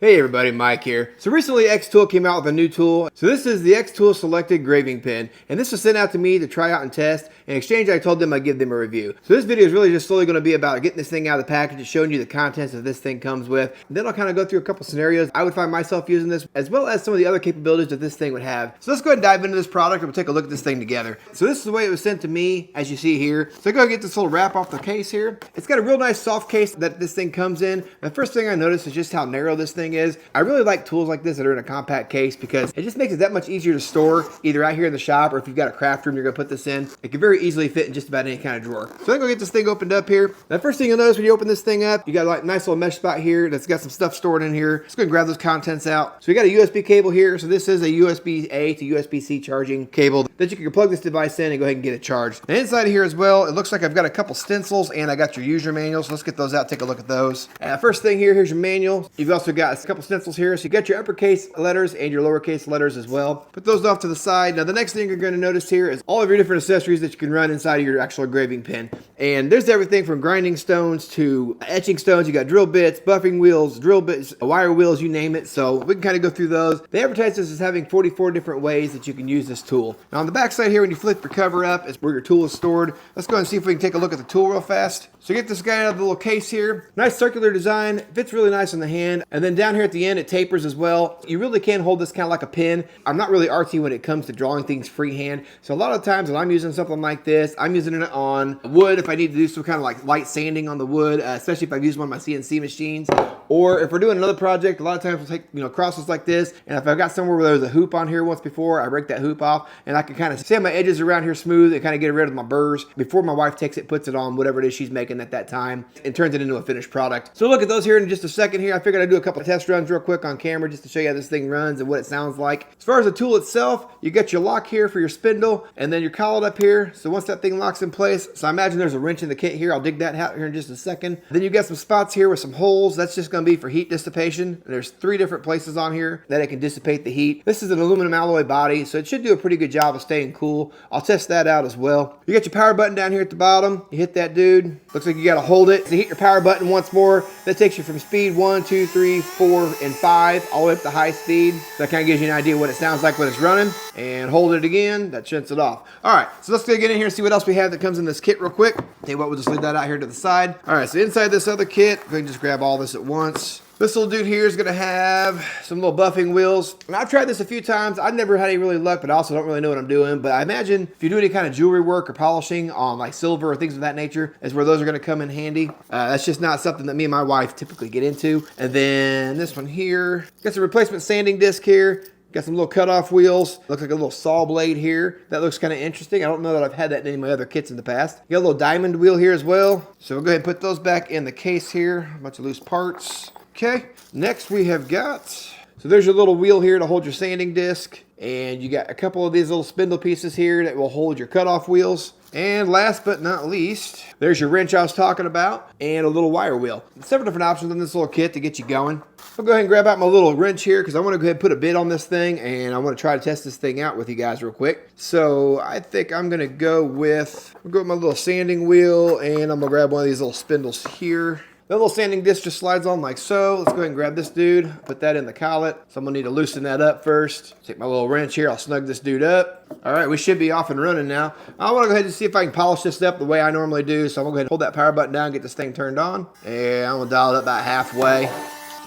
Hey everybody, Mike here. So recently xTool came out with a new tool. So this is the xTool Selected Engraving Pen, and this was sent out to me to try out and test. In exchange, I told them I'd give them a review. So this video is really just slowly going to be about getting this thing out of the package and showing you the contents that this thing comes with. And then I'll kind of go through a couple scenarios I would find myself using this, as well as some of the other capabilities that this thing would have. So let's go ahead and dive into this product and we'll take a look at this thing together. So this is the way it was sent to me, as you see here. So go ahead and get this little wrap off the case here. It's got a real nice soft case that this thing comes in. The first thing I noticed is just how narrow this thing is. I really like tools like this that are in a compact case because it just makes it that much easier to store either out here in the shop or if you've got a craft room you're going to put this in. It can very easily fit in just about any kind of drawer. So I'm going to get this thing opened up here. The first thing you'll notice when you open this thing up, you got like a nice little mesh spot here that's got some stuff stored in here. Just go and grab those contents out. So we got a USB cable here. So this is a USB-A to USB-C charging cable that you can plug this device in and go ahead and get it charged. And inside of here as well, it looks like I've got a couple stencils and I got your user manual. So let's get those out, take a look at those. First thing here, here's your manual. You've also got a couple stencils here. So you got your uppercase letters and your lowercase letters as well. Put those off to the side. Now the next thing you're going to notice here is all of your different accessories that you can run inside of your actual engraving pen. And there's everything from grinding stones to etching stones. You got drill bits, buffing wheels, drill bits, wire wheels, you name it. So we can kind of go through those. They advertise this as having 44 different ways that you can use this tool. Now on the back side here, when you flip your cover up, is where your tool is stored. Let's go and see if we can take a look at the tool real fast. So get this guy out of the little case here. Nice circular design, fits really nice in the hand. And then down here at the end, it tapers as well. You really can hold this kind of like a pen. I'm not really artsy when it comes to drawing things freehand. So a lot of times when I'm using something like this, I'm using it on wood if I need to do some kind of like light sanding on the wood, especially if I've used one of my CNC machines. Or if we're doing another project, a lot of times we'll take crosses like this. And if I've got somewhere where there's a hoop on here once before, I break that hoop off and I can kind of sand my edges around here smooth and kind of get rid of my burrs before my wife takes it, puts it on whatever it is she's making at that time and turns it into a finished product. So look at those here in just a second here. I figured I'd do a couple of test runs real quick on camera just to show you how this thing runs and what it sounds like. As far as the tool itself, you got your lock here for your spindle and then your collet up here. So once that thing locks in place, so I imagine there's a wrench in the kit here. I'll dig that out here in just a second. Then you got some spots here with some holes. That's just going to be for heat dissipation. There's 3 different places on here that it can dissipate the heat. This is an aluminum alloy body, so it should do a pretty good job of staying cool. I'll test that out as well. You got your power button down here at the bottom. You hit that dude. Looks like you got to hold it. So you hit your power button once more. That takes you from speed 1, 2, 3, 4, and 5 all the way up to high speed. So that kind of gives you an idea what it sounds like when it's running. And hold it again. That shuts it off. All right, so let's go get in here and see what else we have that comes in this kit real quick. Tell you what, we'll just leave that out here to the side. All right, so inside this other kit, we can just grab all this at once. This little dude here is going to have some little buffing wheels. And I've tried this a few times. I've never had any really luck, but I also don't really know what I'm doing. But I imagine if you do any kind of jewelry work or polishing on like silver or things of that nature, is where those are going to come in handy. That's just not something that me and my wife typically get into. And then this one here, got some replacement sanding disc here. Got some little cutoff wheels. Looks like a little saw blade here. That looks kind of interesting. I don't know that I've had that in any of my other kits in the past. Got a little diamond wheel here as well. So we'll go ahead and put those back in the case here. A bunch of loose parts. Okay, next we have got, so there's your little wheel here to hold your sanding disc. And you got a couple of these little spindle pieces here that will hold your cutoff wheels. And last but not least, there's your wrench I was talking about and a little wire wheel. Several different options in this little kit to get you going. I'll go ahead and grab out my little wrench here because I want to go ahead and put a bit on this thing and I want to try to test this thing out with you guys real quick. So I think I'm going to go with my little sanding wheel and I'm going to grab one of these little spindles here. The little sanding disc just slides on like so. Let's go ahead and grab this dude, put that in the collet. So I'm gonna need to loosen that up first. Take my little wrench here, I'll snug this dude up. All right, we should be off and running now. I wanna go ahead and see if I can polish this up the way I normally do. So I'm gonna go ahead and hold that power button down, get this thing turned on. And I'm gonna dial it up about halfway.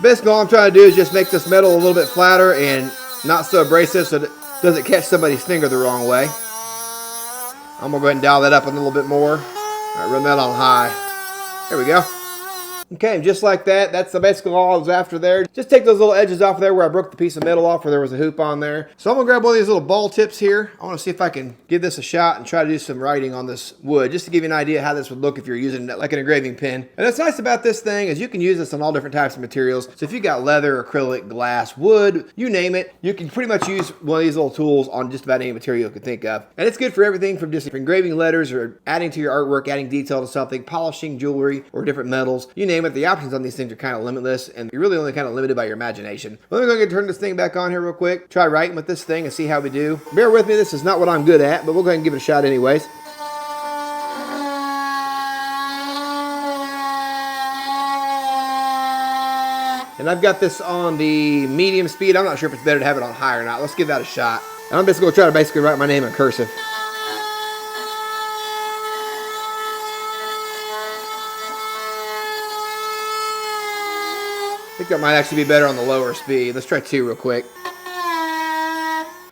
Basically all I'm trying to do is just make this metal a little bit flatter and not so abrasive so that it doesn't catch somebody's finger the wrong way. I'm gonna go ahead and dial that up a little bit more. All right, run that on high. There we go. Okay, just like that, that's basically all I was after there. Just take those little edges off there where I broke the piece of metal off where there was a hoop on there. So I'm gonna grab one of these little ball tips here. I wanna see if I can give this a shot and try to do some writing on this wood, just to give you an idea how this would look if you're using it like an engraving pen. And what's nice about this thing is you can use this on all different types of materials. So if you got leather, acrylic, glass, wood, you name it, you can pretty much use one of these little tools on just about any material you can think of. And it's good for everything from just engraving letters or adding to your artwork, adding detail to something, polishing jewelry or different metals, you name it. The options on these things are kind of limitless and you're really only kind of limited by your imagination. Let me go ahead and turn this thing back on here real quick. Try writing with this thing and see how we do. Bear with me, this is not what I'm good at, but we'll go ahead and give it a shot anyways. And I've got this on the medium speed. I'm not sure if it's better to have it on high or not. Let's give that a shot. And I'm just going to try to basically write my name in cursive. I think that might actually be better on the lower speed. Let's try 2 real quick.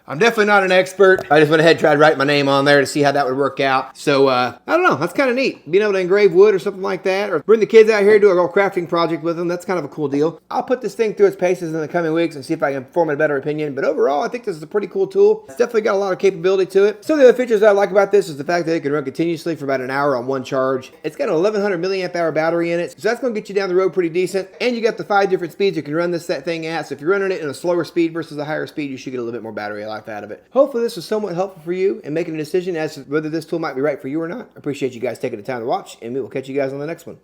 I'm definitely not an expert. I just went ahead and tried to write my name on there to see how that would work out. So, I don't know. That's kind of neat. Being able to engrave wood or something like that, or bring the kids out here, do a little crafting project with them. That's kind of a cool deal. I'll put this thing through its paces in the coming weeks and see if I can form a better opinion. But overall, I think this is a pretty cool tool. It's definitely got a lot of capability to it. Some of the other features that I like about this is the fact that it can run continuously for about an hour on one charge. It's got an 1100 milliamp hour battery in it. So that's going to get you down the road pretty decent. And you got the 5 different speeds you can run this thing at. So if you're running it in a slower speed versus a higher speed, you should get a little bit more battery life out of it. Hopefully this was somewhat helpful for you in making a decision as to whether this tool might be right for you or not. I appreciate you guys taking the time to watch, and we will catch you guys on the next one.